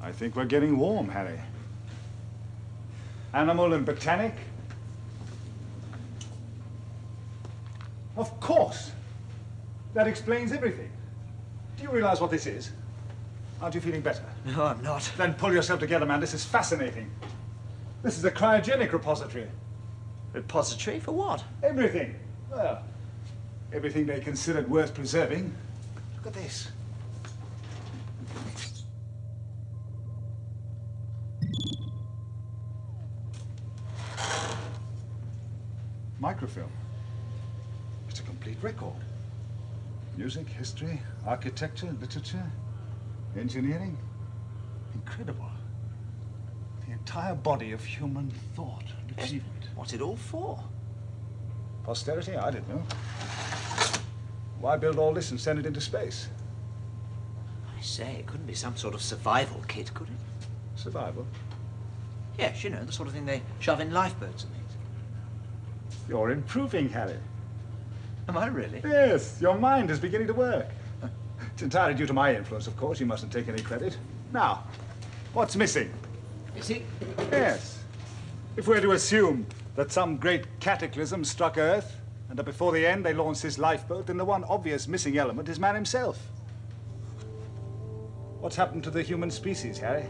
I think we're getting warm, Harry. Animal and botanic? Of course. That explains everything. Do you realize what this is? Aren't you feeling better? No, I'm not. Then pull yourself together, man. This is fascinating. This is a cryogenic repository. Repository for what? Everything. Well, everything they considered worth preserving. Look at this. Microfilm. It's a complete record. Music, history, architecture, literature, engineering. Incredible. The entire body of human thought and achievement. What's it all for? Posterity? I don't know. Why build all this and send it into space? I say, it couldn't be some sort of survival kit, could it? Survival? Yes, you know, the sort of thing they shove in lifeboats and things. You're improving, Harry. Am I really? Yes, your mind is beginning to work. It's entirely due to my influence, of course. You mustn't take any credit. Now, what's missing? Is it? Yes. If we're to assume that some great cataclysm struck Earth, and that before the end they launched this lifeboat, then the one obvious missing element is man himself. What's happened to the human species, Harry?